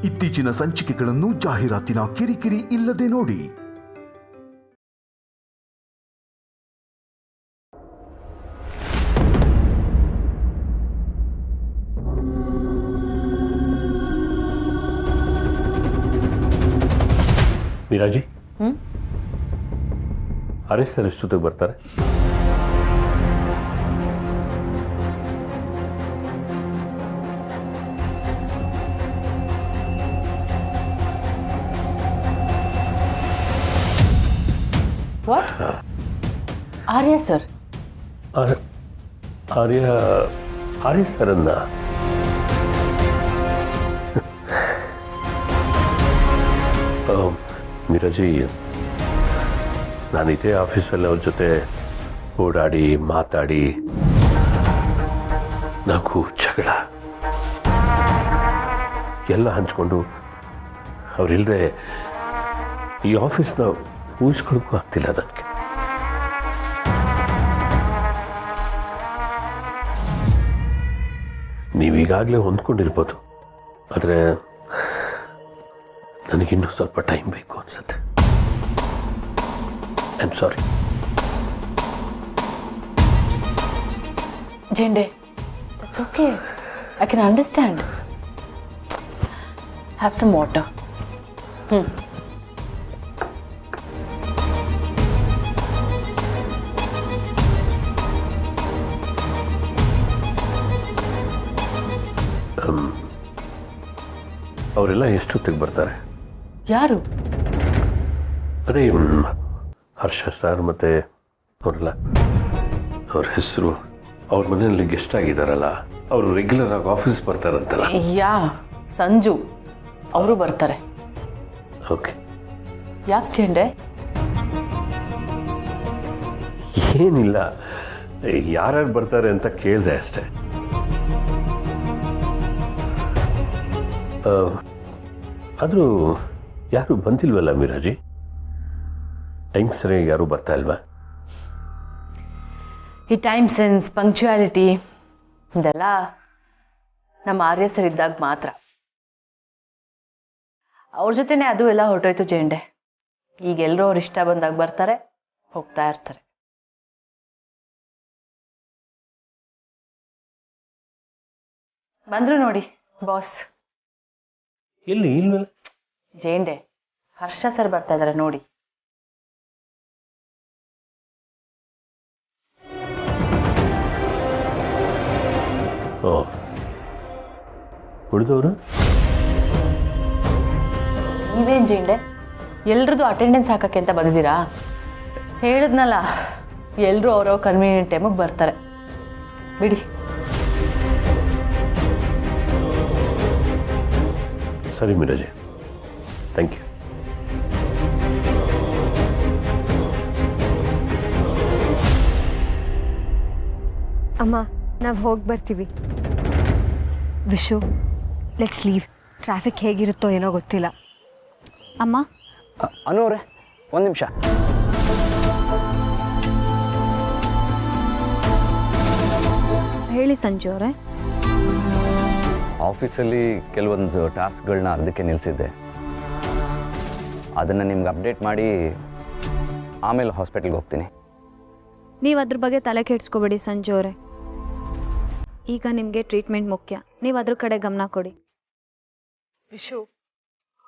ಇತ್ತೀಚಿನ ಸಂಚಿಕೆಗಳನ್ನು ಜಾಹೀರಾತಿನ ಕಿರಿಕಿರಿ ಇಲ್ಲದೆ ನೋಡಿ. ಮೀರಾಜಿ, ಹರೀಶ್ ಸರ್ ಎಷ್ಟೊತ್ತಿಗೆ ಬರ್ತಾರೆ? What? Arya sir. ಆರ್ಯ ಸರನ್ನ ಮೀರಾಜಿ, ನಾನು ಇದೇ ಆಫೀಸಲ್ಲಿ ಅವ್ರ ಜೊತೆ ಓಡಾಡಿ ಮಾತಾಡಿ ನಗು ಜಗಳ ಎಲ್ಲ ಹಂಚ್ಕೊಂಡು ಅವರಿಲ್ಲದೆ ಈ ಆಫೀಸ್ನ ಊಹಿಸ್ಕೊಳಕ್ಕೂ ಆಗ್ತಿಲ್ಲ ನನಗೆ. ನೀವೀಗಾಗಲೇ ಹೊಂದ್ಕೊಂಡಿರ್ಬೋದು, ಆದರೆ ನನಗಿನ್ನೂ ಸ್ವಲ್ಪ ಟೈಮ್ ಬೇಕು ಅನ್ಸುತ್ತೆ. I am sorry. Jende, that's okay. I can understand. Have some water. ಅವರೆಲ್ಲ ಎಷ್ಟೊತ್ತಿಗೆ ಬರ್ತಾರೆ? ಯಾರು? ಅದೇ ಹರ್ಷ ಸರ್ ಮತ್ತೆ ಅವರೆಲ್ಲ. ಅವ್ರ ಹೆಸರು, ಅವ್ರ ಮನೆಯಲ್ಲಿ ಗೆಸ್ಟ್ ಆಗಿದ್ದಾರಲ್ಲ, ಅವರು ರೆಗ್ಯುಲರ್ ಆಗಿ ಆಫೀಸ್ ಬರ್ತಾರಂತಲ್ಲ. ಯಾ, ಸಂಜು ಅವರು ಬರ್ತಾರೆ. ಓಕೆ. ಯಾಕೆ ಚೆಂಡೆ? ಏನಿಲ್ಲ, ಯಾರ್ಯಾರು ಬರ್ತಾರೆ ಅಂತ ಕೇಳಿದೆ ಅಷ್ಟೆ. ಆದರೂ ಯಾರು ಬಂದಿಲ್ವಲ್ಲ ಮೀರಾಜಿ? ಟೈಮ್ ಸರಿಯಾಗಿ ಯಾರು ಬರ್ತಾ ಇಲ್ವಾ? ಈ ಟೈಮ್ ಸೆನ್ಸ್, ಪಂಕ್ಚುಯಾಲಿಟಿ ಇದೆಲ್ಲ ನಮ್ಮ ಆರ್ಯ ಸರ್ ಇದ್ದಾಗ ಮಾತ್ರ. ಅವ್ರ ಜೊತೆನೇ ಅದು ಎಲ್ಲ ಹೊರಟೋಯ್ತು ಜೆಂಡೆ. ಈಗ ಎಲ್ಲರೂ ಅವ್ರ ಇಷ್ಟ ಬಂದಾಗ ಬರ್ತಾರೆ, ಹೋಗ್ತಾ ಇರ್ತಾರೆ. ಬಂದ್ರು ನೋಡಿ ಬಾಸ್. ಎಲ್ಲಿ ಇಲ್ಲ ಜೇಂಡೆ, ಹರ್ಷ ಸರ್ ಬರ್ತಾ ಇದಾರೆ ನೋಡಿ. ಓ, ಉಳಿದವರು? ನೀವೇನು ಜೇಂಡೆ, ಎಲ್ರದ್ದು ಅಟೆಂಡೆನ್ಸ್ ಹಾಕಕ್ಕೆ ಅಂತ ಬಂದಿದ್ದೀರಾ? ಹೇಳಿದ್ನಲ್ಲ, ಎಲ್ಲರೂ ಅವ್ರವ್ರ ಕನ್ವೀನಿಯಂಟ್ ಟೈಮಿಗೆ ಬರ್ತಾರೆ, ಬಿಡಿ. ಸರಿ ಮೀರಾಜಿ, ಥ್ಯಾಂಕ್ ಯು. ಅಮ್ಮ, ನಾವು ಹೋಗಿ ಬರ್ತೀವಿ. Vishu, let's leave. ಟ್ರಾಫಿಕ್ ಹೇಗಿರುತ್ತೋ ಏನೋ ಗೊತ್ತಿಲ್ಲ. ಅಮ್ಮ, ಅನೂರೇ ಒಂದು ನಿಮಿಷ. ಹೇಳಿ ಸಂಜು ಅವರೇ. ಆಫೀಸಲ್ಲಿ ಕೆಲವೊಂದು ಟಾಸ್ಕ್ಗಳನ್ನ ಅರ್ಧಕ್ಕೆ ನಿಲ್ಲಿಸಿದ್ದೆ. ಅದನ್ನು ನಿಮ್ಗೆ ಅಪ್ಡೇಟ್ ಮಾಡಿ ಆಮೇಲೆ ಹಾಸ್ಪಿಟಲ್ಗೆ ಹೋಗ್ತೀನಿ. ನೀವು ಅದ್ರ ಬಗ್ಗೆ ತಲೆ ಕೆಡಿಸ್ಕೋಬೇಡಿ ಸಂಜು ಅವರೇ. ಈಗ ನಿಮಗೆ ಟ್ರೀಟ್ಮೆಂಟ್ ಮುಖ್ಯ, ನೀವು ಅದ್ರ ಕಡೆ ಗಮನ ಕೊಡಿ. ವಿಶು,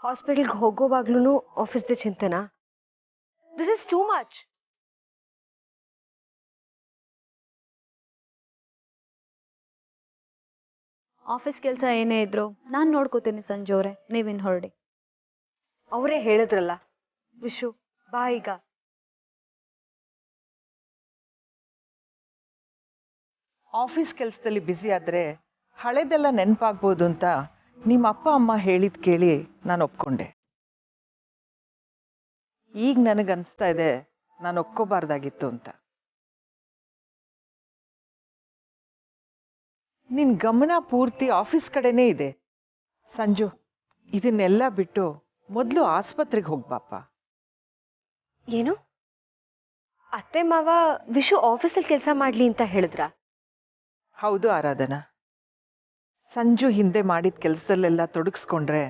ಹಾಸ್ಪಿಟಲ್ಗೆ ಹೋಗೋವಾಗ್ಲೂ ಆಫೀಸ್ದೇ ಚಿಂತೆನಾ? This is too much. Office ಕೆಲಸ ಏನೇ ಇದ್ರು ನಾನು ನೋಡ್ಕೋತೀನಿ ಸಂಜು ಅವರೇ, ನೀವಿನ್ ಹೊರಡಿ. ಅವರೇ ಹೇಳಿದ್ರಲ್ಲ. ವಿಶು, ಬಾ ಈಗ. ಆಫೀಸ್ ಕೆಲಸದಲ್ಲಿ ಬ್ಯುಸಿ ಆದರೆ ಹಳೆದೆಲ್ಲ ನೆನಪಾಗ್ಬೋದು ಅಂತ ನಿಮ್ಮ ಅಪ್ಪ ಅಮ್ಮ ಹೇಳಿದ್ ಕೇಳಿ ನಾನು ಒಪ್ಕೊಂಡೆ. ಈಗ ನನಗನ್ನಿಸ್ತಾ ಇದೆ ನಾನು ಒಪ್ಕೋಬಾರ್ದಾಗಿತ್ತು ಅಂತ. ನಿನ್ ಗಮನ ಪೂರ್ತಿ ಆಫೀಸ್ ಕಡೆನೇ ಇದೆ. ಸಂಜು, ಇದನ್ನೆಲ್ಲ ಬಿಟ್ಟು ಮೊದಲು ಆಸ್ಪತ್ರೆಗೆ ಹೋಗ್ಬಾಪ. ಏನು? ಅತ್ತೆ ಮಾವ ವಿಶು ಆಫೀಸಲ್ಲಿ ಕೆಲಸ ಮಾಡ್ಲಿ ಅಂತ ಹೇಳಿದ್ರ? ಹೌದು ಆರಾಧನಾ. ಸಂಜು ಹಿಂದೆ ಮಾಡಿದ ಕೆಲಸದಲ್ಲೆಲ್ಲ ತೊಡಗಿಸ್ಕೊಂಡ್ರೆ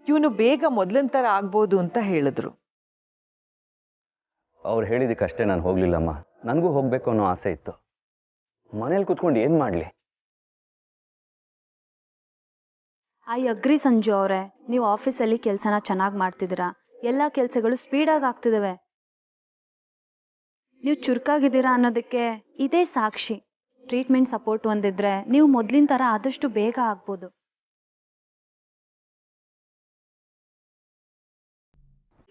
ಇವನು ಬೇಗ ಮೊದಲಿನ ಥರ ಆಗ್ಬೋದು ಅಂತ ಹೇಳಿದ್ರು. ಅವ್ರು ಹೇಳಿದ್ದಕ್ಕಷ್ಟೇ ನಾನು ಹೋಗಲಿಲ್ಲಮ್ಮ. ನನಗೂ ಹೋಗಬೇಕು ಅನ್ನೋ ಆಸೆ ಇತ್ತು. ಮನೇಲಿ ಕೂತ್ಕೊಂಡು ಏನು ಮಾಡಲಿ? ಐ ಅಗ್ರಿ ಸಂಜು ಅವರೇ, ನೀವು ಆಫೀಸಲ್ಲಿ ಕೆಲಸನ ಚೆನ್ನಾಗಿ ಮಾಡ್ತಿದ್ದೀರಾ, ಎಲ್ಲ ಕೆಲಸಗಳು ಸ್ಪೀಡಾಗಿ ಆಗ್ತಿದ್ದಾವೆ. ನೀವು ಚುರುಕಾಗಿದ್ದೀರಾ ಅನ್ನೋದಕ್ಕೆ ಇದೇ ಸಾಕ್ಷಿ. ಟ್ರೀಟ್ಮೆಂಟ್ ಸಪೋರ್ಟ್ ಹೊಂದಿದ್ರೆ ನೀವು ಮೊದಲಿನ ಥರ ಆದಷ್ಟು ಬೇಗ ಆಗ್ಬೋದು.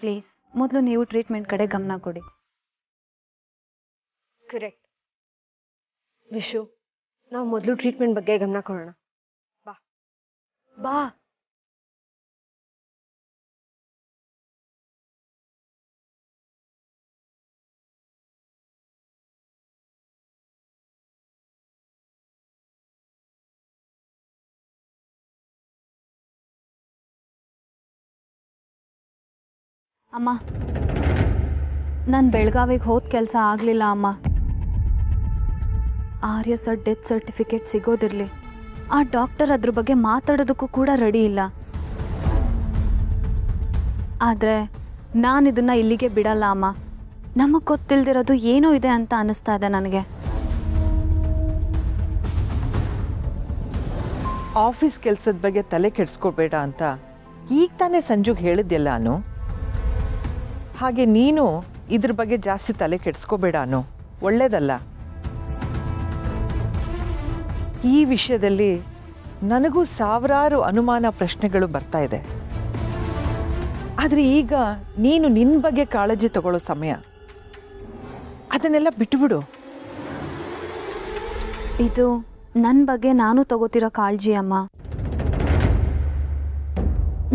ಪ್ಲೀಸ್ ಮೊದಲು ನೀವು ಟ್ರೀಟ್ಮೆಂಟ್ ಕಡೆ ಗಮನ ಕೊಡಿ. ಕರೆಕ್ಟ್ ವಿಶು, ನಾವು ಮೊದಲು ಟ್ರೀಟ್ಮೆಂಟ್ ಬಗ್ಗೆ ಗಮನ ಕೊಡೋಣ. ಬಾ ಬಾ. ಅಮ್ಮ, ನಾನು ಬೆಳಗಾವಿಗೆ ಹೋದ ಕೆಲಸ ಆಗಲಿಲ್ಲ ಅಮ್ಮ. ಆರ್ಯ ಸರ್ ಡೆತ್ ಸರ್ಟಿಫಿಕೇಟ್ ಸಿಗೋದಿರಲಿ, ಆ ಡಾಕ್ಟರ್ ಅದ್ರ ಬಗ್ಗೆ ಮಾತಾಡೋದಕ್ಕೂ ಕೂಡ ರೆಡಿ ಇಲ್ಲ. ಆದರೆ ನಾನು ಇದನ್ನು ಇಲ್ಲಿಗೆ ಬಿಡಲ್ಲ ಅಮ್ಮ. ನಮಗೆ ಗೊತ್ತಿಲ್ದಿರೋದು ಏನೋ ಇದೆ ಅಂತ ಅನ್ನಿಸ್ತಾ ಇದೆ ನನಗೆ. ಆಫೀಸ್ ಕೆಲಸದ ಬಗ್ಗೆ ತಲೆ ಕೆಡಿಸ್ಕೋಬೇಡ ಅಂತ ಈಗ ತಾನೇ ಸಂಜುಗೆ ಹೇಳಿದ್ದೆಲ್ಲ ಅನು. ಹಾಗೆ ನೀನು ಇದ್ರ ಬಗ್ಗೆ ಜಾಸ್ತಿ ತಲೆ ಕೆಡಿಸ್ಕೋಬೇಡ ಅನು, ಒಳ್ಳೇದಲ್ಲ. ಈ ವಿಷಯದಲ್ಲಿ ನನಗೂ ಸಾವಿರಾರು ಅನುಮಾನ ಪ್ರಶ್ನೆಗಳು ಬರ್ತಾ ಇದೆ. ಆದರೆ ಈಗ ನೀನು ನಿನ್ನ ಬಗ್ಗೆ ಕಾಳಜಿ ತಗೊಳ್ಳೋ ಸಮಯ. ಅದನ್ನೆಲ್ಲ ಬಿಟ್ಟುಬಿಡು. ಇದು ನನ್ನ ಬಗ್ಗೆ ನಾನು ತಗೋತಿರೋ ಕಾಳಜಿ ಅಮ್ಮ.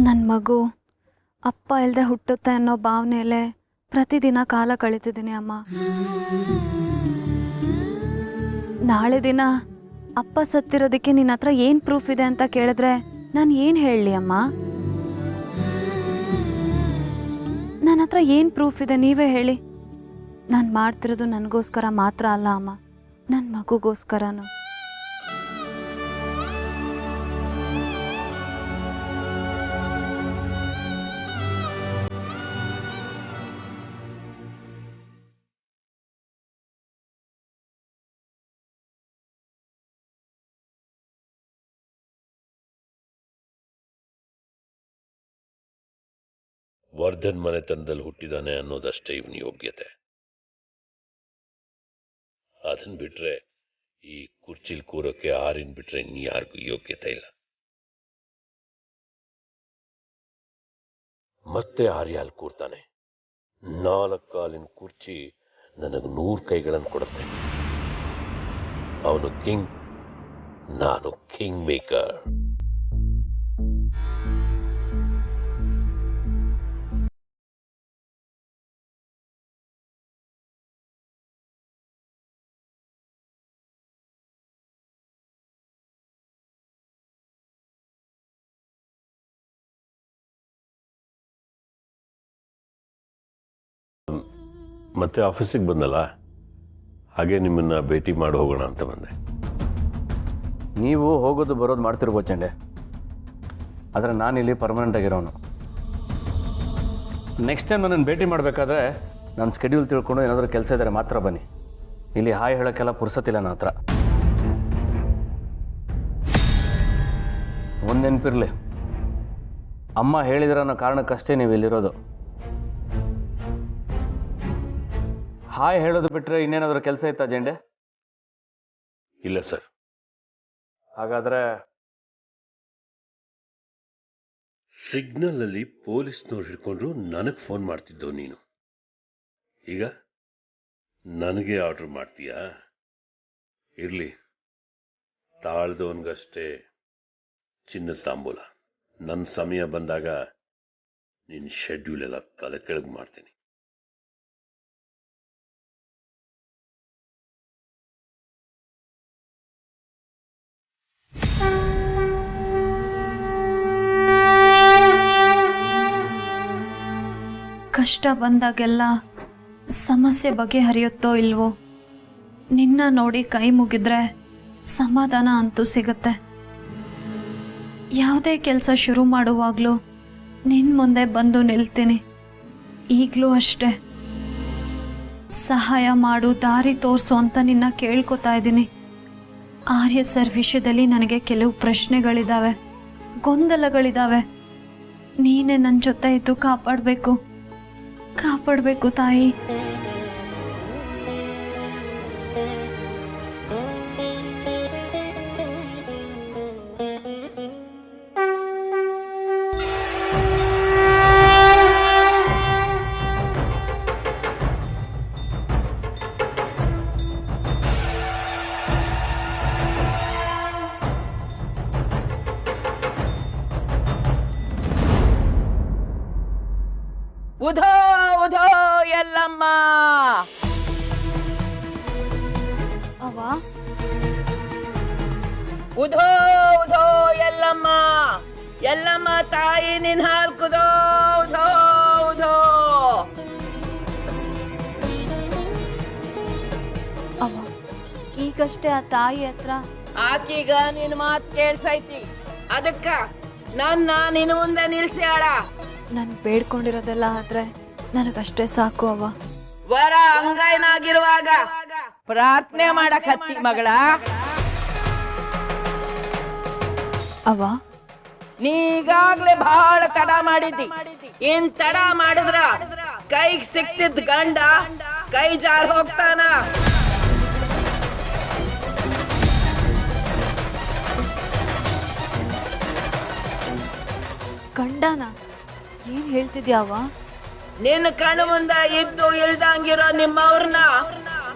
ನನ್ನ ಮಗು ಅಪ್ಪ ಇಲ್ಲದೆ ಹುಟ್ಟುತ್ತೆ ಅನ್ನೋ ಭಾವನೆಯಲ್ಲೇ ಪ್ರತಿದಿನ ಕಾಲ ಕಳೀತಿದ್ದೀನಿ ಅಮ್ಮ. ನಾಳೆ ದಿನ ಅಪ್ಪ ಸತ್ತಿರೋದಕ್ಕೆ ನಿನ್ನ ಹತ್ರ ಏನು ಪ್ರೂಫ್ ಇದೆ ಅಂತ ಕೇಳಿದ್ರೆ ನಾನು ಏನು ಹೇಳಲಿ ಅಮ್ಮ? ನನ್ನ ಹತ್ರ ಏನು ಪ್ರೂಫ್ ಇದೆ ನೀವೇ ಹೇಳಿ. ನಾನು ಮಾಡ್ತಿರೋದು ನನಗೋಸ್ಕರ ಮಾತ್ರ ಅಲ್ಲ ಅಮ್ಮ, ನನ್ನ ಮಗುಗೋಸ್ಕರನು. ವರ್ಧನ್ ಮನೆತನದಲ್ಲಿ ಹುಟ್ಟಿದಾನೆ ಅನ್ನೋದಷ್ಟೇ ಇವನ ಯೋಗ್ಯತೆ. ಅದನ್ನ ಬಿಟ್ರೆ ಈ ಕುರ್ಚಿಲ್ ಕೂರೋಕೆ ಆರಿನ್ ಬಿಟ್ರೆ ಇನ್ಯಾರಿಗೂ ಯೋಗ್ಯತೆ ಇಲ್ಲ. ಮತ್ತೆ ಆರ್ಯಾಲ್ ಕೂರ್ತಾನೆ. 4 ಕಾಲಿನ ಕುರ್ಚಿ ನನಗೆ 100 ಕೈಗಳನ್ನು ಕೊಡುತ್ತೆ. ಅವನು ಕಿಂಗ್, ನಾನು ಕಿಂಗ್ ಮೇಕರ್. ಮತ್ತೆ ಆಫೀಸಿಗೆ ಬಂದಲ್ಲ, ಹಾಗೆ ನಿಮ್ಮನ್ನು ಭೇಟಿ ಮಾಡಿ ಹೋಗೋಣ ಅಂತ ಬಂದೆ. ನೀವು ಹೋಗೋದು ಬರೋದು ಮಾಡ್ತಿರ್ಬೋದು ಚಂಡೆ, ಆದರೆ ನಾನಿಲ್ಲಿ ಪರ್ಮನೆಂಟಾಗಿರೋನು. ನೆಕ್ಸ್ಟ್ ಟೈಮ್ ನನ್ನನ್ನು ಭೇಟಿ ಮಾಡಬೇಕಾದ್ರೆ ನನ್ನ ಸ್ಕೆಡ್ಯೂಲ್ ತಿಳ್ಕೊಂಡು ಏನಾದರೂ ಕೆಲಸ ಇದ್ದರೆ ಮಾತ್ರ ಬನ್ನಿ. ಇಲ್ಲಿ ಹಾಯ್ ಹೇಳೋಕ್ಕೆಲ್ಲ ಪುರ್ಸತ್ತಿಲ್ಲ ನನ್ನ ಹತ್ರ. ಒಂದು ನೆನಪಿರಲಿ, ಅಮ್ಮ ಹೇಳಿದ್ರ ಅನ್ನೋ ಕಾರಣಕ್ಕಷ್ಟೇ ನೀವು ಇಲ್ಲಿರೋದು. ಹಾಯ್ ಹೇಳೋದು ಬಿಟ್ಟರೆ ಇನ್ನೇನಾದರೂ ಕೆಲಸ ಇತ್ತಾ ಜೆಂಡೆ? ಇಲ್ಲ ಸರ್. ಹಾಗಾದರೆ ಸಿಗ್ನಲ್ ಅಲ್ಲಿ ಪೊಲೀಸ್ನವ್ರು ಹಿಡ್ಕೊಂಡ್ರು ನನಗೆ ಫೋನ್ ಮಾಡ್ತಿದ್ದೋ ನೀನು. ಈಗ ನನಗೆ ಆರ್ಡರ್ ಮಾಡ್ತೀಯಾ? ಇರಲಿ, ತಾಳ್ದವನ್ಗಷ್ಟೇ ಚಿನ್ನದ ತಾಂಬೂಲ. ನನ್ನ ಸಮಯ ಬಂದಾಗ ನಿನ್ನ ಶೆಡ್ಯೂಲ್ ಎಲ್ಲ ತಲೆ ಕೆಳಗೆ ಮಾಡ್ತೀನಿ. ಕಷ್ಟ ಬಂದಾಗೆಲ್ಲ ಸಮಸ್ಯೆ ಬಗೆಹರಿಯುತ್ತೋ ಇಲ್ವೋ, ನಿನ್ನ ನೋಡಿ ಕೈ ಮುಗಿದ್ರೆ ಸಮಾಧಾನ ಅಂತೂ ಸಿಗುತ್ತೆ. ಯಾವುದೇ ಕೆಲಸ ಶುರು ಮಾಡುವಾಗಲೂ ನಿನ್ನ ಮುಂದೆ ಬಂದು ನಿಲ್ತೀನಿ. ಈಗಲೂ ಅಷ್ಟೇ, ಸಹಾಯ ಮಾಡು, ದಾರಿ ತೋರಿಸು ಅಂತ ನಿನ್ನ ಕೇಳ್ಕೊತಾ ಇದ್ದೀನಿ. ಆರ್ಯ ಸರ್ ವಿಷಯದಲ್ಲಿ ನನಗೆ ಕೆಲವು ಪ್ರಶ್ನೆಗಳಿದ್ದಾವೆ, ಗೊಂದಲಗಳಿದ್ದಾವೆ. ನೀನೇ ನನ್ನ ಜೊತೆ ಇದ್ದು ಕಾಪಾಡಬೇಕು ತಾಯಿ. ಉಧೋ ಉಧೋ ಎಲ್ಲಮ್ಮ. ಅವ್ವ, ಉಧೋ ಉಧೋ ಎಲ್ಲಮ್ಮ. ಎಲ್ಲಮ್ಮ ತಾಯಿ ನಿನ್ ಹಾಲ್ ಕುದೋ. ಉಧೋ ಉಧೋ. ಅವ್ವ, ಈಗಷ್ಟೇ ಆ ತಾಯಿ ಹತ್ರ ಆಕೀಗ ನಿನ್ ಮಾತ್ ಕೇಳ್ಸೈತಿ, ಅದಕ್ಕ ನನ್ನ ನಿನ್ ಮುಂದೆ ನಿಲ್ಸ್ಯಾಳ. ನಾನು ಬೇಡ್ಕೊಂಡಿರೋದೆಲ್ಲ ಆದ್ರೆ ನನಗಷ್ಟೇ ಸಾಕು ಅವ್ವ. ವರ ಅಂಗೈನಾಗಿರುವಾಗ ಪ್ರಾರ್ಥನೆ ಮಾಡಕ್ ಹತ್ತಿ ಮಗಳ. ಅವ್ವ, ನೀಗಾಗ್ಲೇ ಬಹಳ ತಡ ಮಾಡಿದ್ದಿ. ಇನ್ ತಡ ಮಾಡಿದ್ರ ಕೈಗ್ ಸಿಕ್ತಿದ್ ಗಂಡ ಕೈ ಜಾರ್ ಹೋಗ್ತಾನ. ಗಂಡನ ಏನ್ ಹೇಳ್ತಿದ್ಯಾವ? ನಿನ್ನ ಕಣ್ಣು ಮುಂದ ಇದ್ದು ಇಲ್ದಂಗಿರೋ ನಿಮ್ಮವ್ರನ್ನ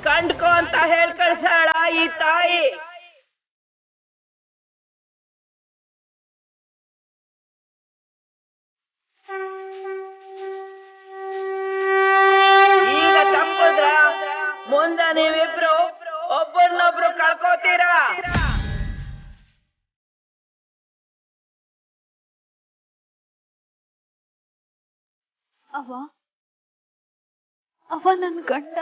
ಕಂಡ್ಕೋ ಅಂತ ಹೇಳ್ ಕಳ್ಸಾಳ ಈ ತಾಯಿ. ಈಗ ತಪ್ಪಿದ್ರ ಮುಂದ ನೀವಿಬ್ರು ಒಬ್ಬರನ್ನೊಬ್ರು ಕಳ್ಕೋತೀರಾ. ಅವ ನನ್ ಗಂಡ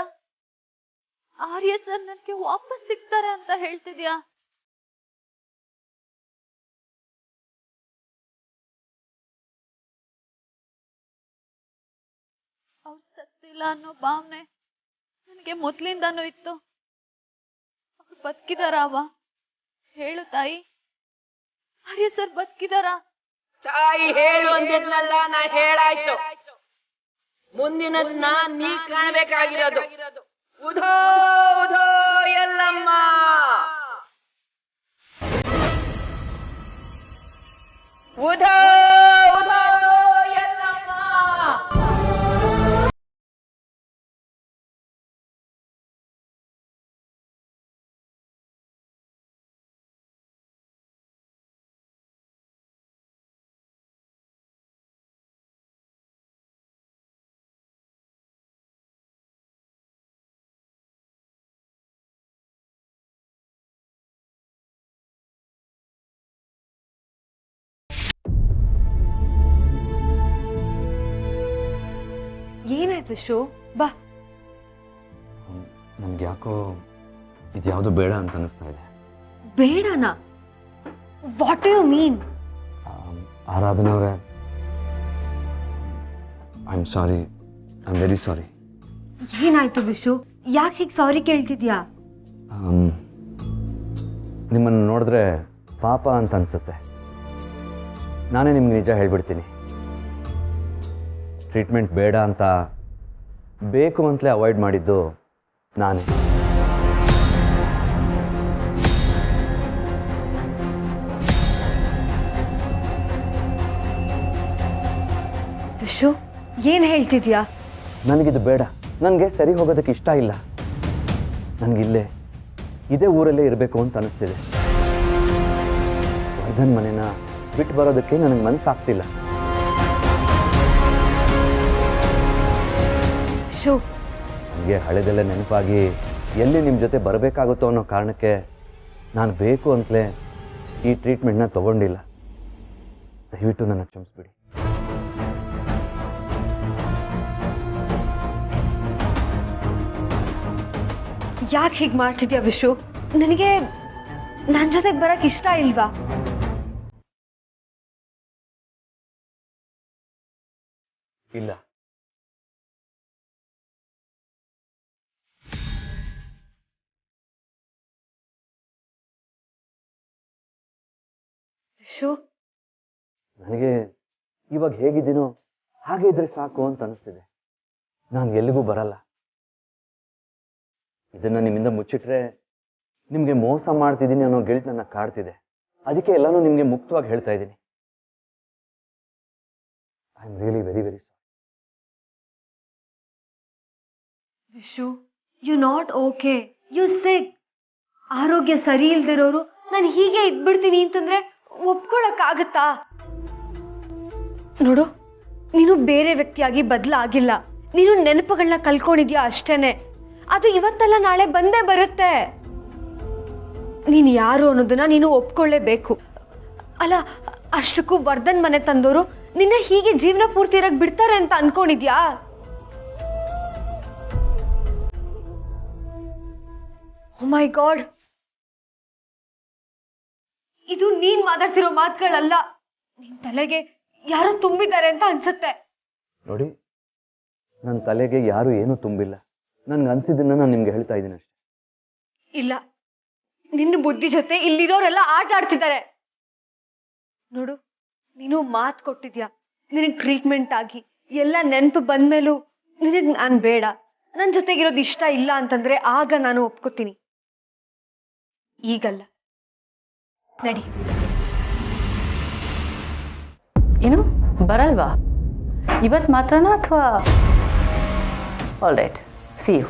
ಆರ್ಯ ಸರ್ ನನ್ಗೆ ವಾಪಸ್ ಸಿಗ್ತಾರೆ ಅಂತ ಹೇಳ್ತಿದ್ಯಾ? ಅವ್ರು ಸತ್ತಿಲ್ಲ ಅನ್ನೋ ಭಾವನೆ ನನಗೆ ಮೊದ್ಲಿಂದಾನು ಇತ್ತು. ಅವ್ರು ಬದುಕಿದಾರ ಅವ? ಹೇಳು ತಾಯಿ, ಆರ್ಯ ಸರ್ ಬದುಕಿದಾರ? ತಾಯಿ ಹೇಳು ಅಂದಿದ್ನಲ್ಲ, ನಾ ಹೇಳಾಯ್ತು. ಮುಂದಿನದನ್ನ ನೀ ಕಾಣಬೇಕಾಗಿರೋದು. ಉಧೋ ಉಧೋ ಎಲ್ಲಮ್ಮ. ಉಧೋ ಉಧೋ ಎಲ್ಲಮ್ಮ. ಏನಾಯ್ತು ವಿಶು? ಬಾ. ನಮ್ಗೆ ಯಾಕೋ ಇದ್ಯಾವುದು ಬೇಡ ಅಂತ ಅನಿಸ್ತಾ ಇದೆ. ಬೇಡನಾ? What you mean? ಆರಾಧನಾ ಅವರೇ, I am sorry, I am very sorry. ಏನಾಯ್ತು ವಿಶು? ಯಾಕೆ ಹೀಗೆ ಸಾರಿ ಕೇಳ್ತಿದ್ಯಾ? ನಿಮ್ಮನ್ನು ನೋಡಿದ್ರೆ ಪಾಪ ಅಂತ ಅನ್ಸುತ್ತೆ. ನಾನೇ ನಿಮ್ಗೆ ನಿಜ ಹೇಳ್ಬಿಡ್ತೀನಿ. ಟ್ರೀಟ್ಮೆಂಟ್ ಬೇಡ ಅಂತ ಬೇಕು ಅಂತಲೇ ಅವಾಯ್ಡ್ ಮಾಡಿದ್ದು ನಾನೇ. ವಿಶು, ಏನು ಹೇಳ್ತಿದ್ಯಾ? ನನಗಿದು ಬೇಡ, ನನಗೆ ಸರಿ ಹೋಗೋದಕ್ಕೆ ಇಷ್ಟ ಇಲ್ಲ. ನನಗಿಲ್ಲೇ ಇದೇ ಊರಲ್ಲೇ ಇರಬೇಕು ಅಂತ ಅನಿಸ್ತಿದೆ. ವರ್ಧನ್ ಮನೆನ ಬಿಟ್ಟು ಬರೋದಕ್ಕೆ ನನಗೆ ಮನಸ್ಸಾಗ್ತಿಲ್ಲ. ನನಗೆ ಹಳೆದೆಲ್ಲ ನೆನಪಾಗಿ ಎಲ್ಲಿ ನಿಮ್ಮ ಜೊತೆ ಬರಬೇಕಾಗುತ್ತೋ ಅನ್ನೋ ಕಾರಣಕ್ಕೆ ನಾನು ಬೇಕು ಅಂತಲೇ ಈ ಟ್ರೀಟ್ಮೆಂಟ್ನ ತಗೊಂಡಿಲ್ಲ. ದಯವಿಟ್ಟು ನನ್ನ ಕ್ಷಮಿಸ್ಬಿಡಿ. ಯಾಕೆ ಹೀಗೆ ಮಾಡ್ತಿದ್ಯಾ ವಿಶು? ನನಗೆ ನನ್ನ ಜೊತೆಗೆ ಬರಕ್ಕೆ ಇಷ್ಟ ಇಲ್ವಾ? ಇಲ್ಲ. ವಿಶು, ನನಗೆ ಇವಾಗ ಹೇಗಿದ್ದೀನೋ ಹಾಗೆ ಇದ್ರೆ ಸಾಕು ಅಂತ ಅನಿಸ್ತಿದೆ. ನಾನು ಎಲ್ಲಿಗೂ ಬರಲ್ಲ. ಇದನ್ನ ನಿಮ್ಮಿಂದ ಮುಚ್ಚಿಟ್ರೆ ನಿಮಗೆ ಮೋಸ ಮಾಡ್ತಿದ್ದೀನಿ ಅನ್ನೋ ಗಿಲ್ಟ್ ನನ್ನ ಕಾಡ್ತಿದೆ. ಅದಕ್ಕೆ ಎಲ್ಲಾನು ನಿಮಗೆ ಮುಕ್ತವಾಗಿ ಹೇಳ್ತಾ ಇದ್ದೀನಿ. I am really very very sorry. Vishu, you not okay, you sick. ಆರೋಗ್ಯ ಸರಿ ಇಲ್ದಿರೋರು ನಾನು ಹೀಗೆ ಇದ್ಬಿಡ್ತೀನಿ ಅಂತಂದ್ರೆ ಒಪ್ಕೊಳಕ್ಕಾಗತ್ತಾ? ನೋಡು, ನೀನು ಬೇರೆ ವ್ಯಕ್ತಿಯಾಗಿ ಬದಲಾಗಿಲ್ಲ. ನೀನು ನೆನಪುಗಳನ್ನ ಕಲ್ಕೊಂಡಿದ್ಯಾ ಅಷ್ಟೇನೆ. ಅದು ಇವತ್ತಲ್ಲ ನಾಳೆ ಬಂದೇ ಬರುತ್ತೆ. ನೀನು ಯಾರು ಅನ್ನೋದನ್ನ ನೀನು ಒಪ್ಕೊಳ್ಳೇಬೇಕು. ಅಲ್ಲ, ಅಷ್ಟಕ್ಕೂ ವರ್ಧನ್ ಮನೆ ತಂದವರು ನಿನ್ನ ಹೀಗೆ ಜೀವನ ಪೂರ್ತಿ ಇರಕ್ ಬಿಡ್ತಾರೆ ಅಂತ ಅನ್ಕೊಂಡಿದ್ಯಾ? ಓ ಮೈ ಗಾಡ್, ಇದು ನೀನ್ ಮಾತಾಡ್ತಿರೋ ಮಾತುಗಳಲ್ಲ. ನಿನ್ ತಲೆಗೆ ಯಾರೋ ತುಂಬಿದ್ದಾರೆ ಅಂತ ಅನ್ಸುತ್ತೆ. ನೋಡಿ, ನನ್ನ ತಲೆಗೆ ಯಾರು ಏನೂ ತುಂಬಿಲ್ಲ. ನನ್ಗೆ ಅನ್ಸಿದ್ದನ್ನ ನಾನು ನಿಮ್ಗೆ ಹೇಳ್ತಾ ಇದ್ದೀನಿ ಅಷ್ಟೇ. ಇಲ್ಲ, ನಿನ್ನ ಬುದ್ಧಿ ಜೊತೆ ಇಲ್ಲಿರೋರೆಲ್ಲ ಆಟ ಆಡ್ತಿದ್ದಾರೆ. ನೋಡು, ನೀನು ಮಾತು ಕೊಟ್ಟಿದ್ಯಾ ನಿನಗೆ ಟ್ರೀಟ್ಮೆಂಟ್ ಆಗಿ ಎಲ್ಲ ನೆನಪು ಬಂದ್ಮೇಲೂ ನಿನಗೆ ನಾನು ಬೇಡ, ನನ್ನ ಜೊತೆಗಿರೋದು ಇಷ್ಟ ಇಲ್ಲ ಅಂತಂದ್ರೆ ಆಗ ನಾನು ಒಪ್ಕೋತೀನಿ. ಈಗಲ್ಲ, ನಡಿ. ಏನು ಬರಲ್ವಾ? ಇವತ್ತು ಮಾತ್ರನಾ ಅಥವಾ? ಆಲ್ ರೈಟ್, ಸಿ ಯು,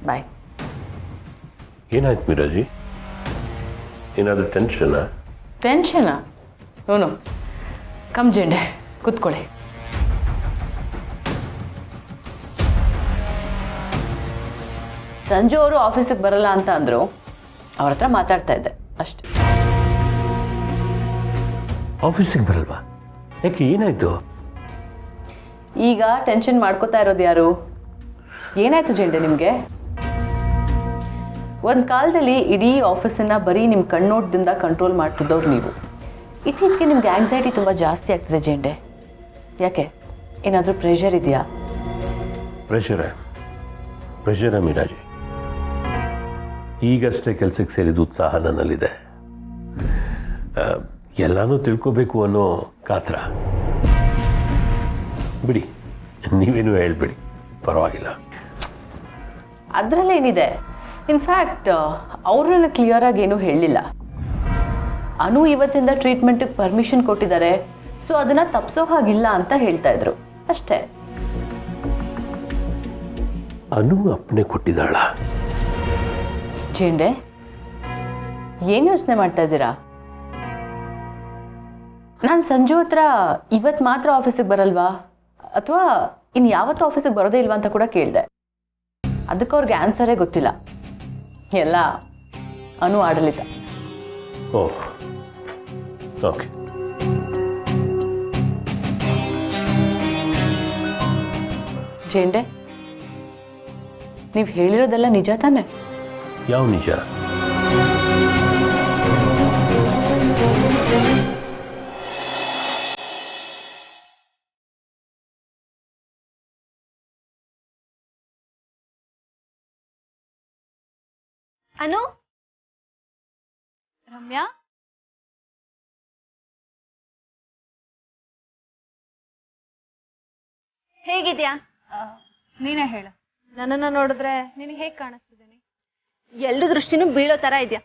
ಬಾಯ್. ಏನಾಯ್ತು ಮೀರಾಜಿ? ಏನಾದರೂ ಟೆನ್ಷನಾ? ಟೆನ್ಷನಾ? ನೋನು, ಕಮ್ ಜೆಂಡೆ, ಕೂತ್ಕೊಳ್ಳಿ. ಸಂಜು ಅವರು ಆಫೀಸಿಗೆ ಬರಲ್ಲ ಅಂತ ಅಂದರು. ಅವ್ರ ಹತ್ರ ಮಾತಾಡ್ತಾ ಇದ್ದೆ ಅಷ್ಟೆ. ಆಫೀಸಿಗೆ ಬರಲ್ವಾ? ಯಾಕೆ, ಏನಾಯ್ತು? ಈಗ ಟೆನ್ಷನ್ ಮಾಡ್ಕೋತಾ ಇರೋದು ಯಾರು? ಏನಾಯ್ತು ಜೆಂಡೆ ನಿಮಗೆ? ಒಂದು ಕಾಲದಲ್ಲಿ ಇಡೀ ಆಫೀಸನ್ನು ಬರೀ ನಿಮ್ಮ ಕಣ್ಣೋಟದಿಂದ ಕಂಟ್ರೋಲ್ ಮಾಡ್ತಿದ್ದವ್ರು ನೀವು. ಇತ್ತೀಚೆಗೆ ನಿಮ್ಗೆ ಆಂಗ್ಸೈಟಿ ತುಂಬ ಜಾಸ್ತಿ ಆಗ್ತಿದೆ ಜೆಂಡೆ. ಯಾಕೆ, ಏನಾದರೂ ಪ್ರೆಷರ್ ಇದೆಯಾ? ಪ್ರೆಷರ ಮೀರಾಜಿ. ಈಗಷ್ಟೇ ಕೆಲಸಕ್ಕೆ ಸೇರಿದ ಉತ್ಸಾಹ ನನ್ನಲ್ಲಿದೆ. ಎಲ್ಲನೂ ತಿಳ್ಕೋಬೇಕು ಅನ್ನೋ ಕಾತರ. ಬಿಡಿ, ನೀವೇನು ಹೇಳ್ಬಿಡಿ, ಪರವಾಗಿಲ್ಲ. ಅದರಲ್ಲೇನಿದೆ. ಇನ್ಫ್ಯಾಕ್ಟ್ ಅವ್ರನ್ನ ಕ್ಲಿಯರಾಗಿ ಏನೂ ಹೇಳಲಿಲ್ಲ. ಅನು ಇವತ್ತಿಂದ ಟ್ರೀಟ್ಮೆಂಟಿಗೆ ಪರ್ಮಿಷನ್ ಕೊಟ್ಟಿದ್ದಾರೆ, ಸೊ ಅದನ್ನು ತಪ್ಪಿಸೋ ಹಾಗಿಲ್ಲ ಅಂತ ಹೇಳ್ತಾ ಇದ್ರು ಅಷ್ಟೇ. ಅನು ಅಪ್ಪಣೆ ಕೊಟ್ಟಿದ್ದಾಳ? ಜೇಂಡೆ, ಏನು ಯೋಚನೆ ಮಾಡ್ತಾ ಇದ್ದೀರಾ? ನಾನು ಸಂಜು ಹತ್ರ ಇವತ್ತು ಮಾತ್ರ ಆಫೀಸಿಗೆ ಬರಲ್ವಾ ಅಥವಾ ಇನ್ನು ಯಾವತ್ತೂ ಆಫೀಸಿಗೆ ಬರೋದೇ ಇಲ್ವಾ ಅಂತ ಕೂಡ ಕೇಳಿದೆ. ಅದಕ್ಕೆ ಅವ್ರಿಗೆ ಆನ್ಸರೇ ಗೊತ್ತಿಲ್ಲ. ಎಲ್ಲ ಅನು ಆಡಳಿತ. ಓಹ್, ಓಕೆ. ಜೇಂಡೆ, ನೀವು ಹೇಳಿರೋದೆಲ್ಲ ನಿಜ ತಾನೆ? ಯಾವ ನಿಜ? ಅನು, ರಮ್ಯಾ, ಹೇಗಿದ್ಯಾ? ನೀನೇ ಹೇಳು. ನನ್ನನ್ನು ನೋಡಿದ್ರೆ ನಿನಗೆ ಹೇಗೆ ಕಾಣಿಸ್ತಿದ್ದೀನಿ? ಎಲ್ರ ದೃಷ್ಟಿನೂ ಬೀಳೋ ತರ ಇದೆಯಾ.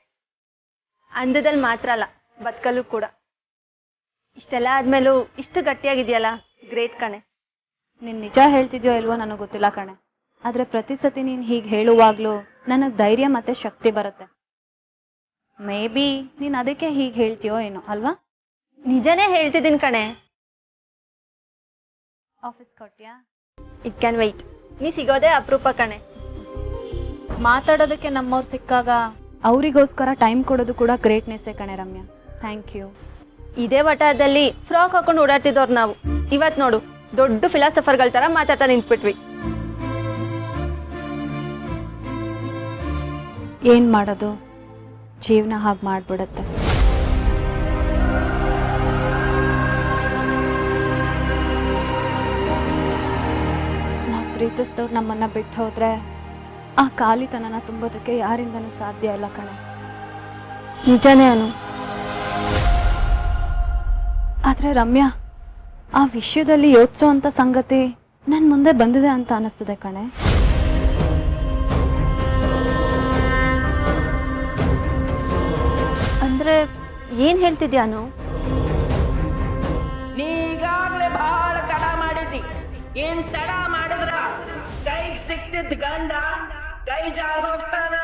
ಅಂದದಲ್ಲಿ ಮಾತ್ರ ಅಲ್ಲ, ಬದುಕಲ್ಲೂ ಕೂಡ. ಇಷ್ಟೆಲ್ಲ ಆದ್ಮೇಲೂ ಇಷ್ಟು ಗಟ್ಟಿಯಾಗಿದೆಯಲ್ಲ, ಗ್ರೇಟ್ ಕಣೆ. ನೀನು ನಿಜ ಹೇಳ್ತಿದ್ಯೋ ಇಲ್ವೋ ನನಗೆ ಗೊತ್ತಿಲ್ಲ ಕಣೆ. ಆದರೆ ಪ್ರತಿ ಸತಿ ನೀನು ಹೀಗೆ ಹೇಳುವಾಗಲೂ ನನಗೆ ಧೈರ್ಯ ಮತ್ತು ಶಕ್ತಿ ಬರುತ್ತೆ. ಮೇ ಬಿ ನೀನು ಅದಕ್ಕೆ ಹೀಗೆ ಹೇಳ್ತೀಯೋ ಏನೋ ಅಲ್ವಾ? ನಿಜನೇ ಹೇಳ್ತಿದ್ದೀನಿ ಕಣೆ. ಆಫೀಸ್ ಕೊಟ್ಯಾ? It can wait. ನೀ ಸಿಗೋದೇ ಅಪರೂಪ ಕಣೆ. ಮಾತಾಡೋದಕ್ಕೆ ನಮ್ಮವ್ರು ಸಿಕ್ಕಾಗ ಅವರಿಗೋಸ್ಕರ ಟೈಮ್ ಕೊಡೋದು ಕೂಡ ಗ್ರೇಟ್ನೆಸ್ಸೇ ಕಣೆ ರಮ್ಯಾ. Thank you. ಇದೇ ವಟಾರದಲ್ಲಿ ಫ್ರಾಕ್ ಹಾಕೊಂಡು ಓಡಾಡ್ತಿದ್ದವ್ರು ನಾವು. ಇವತ್ತು ನೋಡು, ದೊಡ್ಡ ಫಿಲಾಸಫರ್ಗಳ ಥರ ಮಾತಾಡ್ತಾ ನಿಂತ್ಬಿಟ್ವಿ. ಏನು ಮಾಡೋದು, ಜೀವನ ಹಾಗೆ ಮಾಡಿಬಿಡುತ್ತೆ. ಪ್ರೀತಿಸಿದವ್ರು ನಮ್ಮನ್ನ ಬಿಟ್ಟು ಹೋದ್ರೆ ಆ ಖಾಲಿತನನ ತುಂಬೋದಕ್ಕೆ ಯಾರಿಂದನೂ ಸಾಧ್ಯ ಇಲ್ಲ ಕಣೆ. ನಿಜನೇ ಅನು. ಆದ್ರೆ ರಮ್ಯಾ, ಆ ವಿಷಯದಲ್ಲಿ ಯೋಚಿಸೋ ಅಂತ ಸಂಗತಿ ನನ್ನ ಮುಂದೆ ಬಂದಿದೆ ಅಂತ ಅನಿಸ್ತದೆ ಕಣೆ. ಅಂದ್ರೆ ಏನ್ ಹೇಳ್ತಿದ್ಯಾನು? ನೀಗಾಗ್ಲೇ ಬಹಳ ತಡ ಮಾಡಿದ್ದಿ. ಏನ್ ತಡ ಮಾಡಿದ್ರ ಕೈಗೆ ಸಿಕ್ತಿದ್ ಗಂಡ ಕೈ ಜಾರ್ ಹೋಗ್ತಾನ.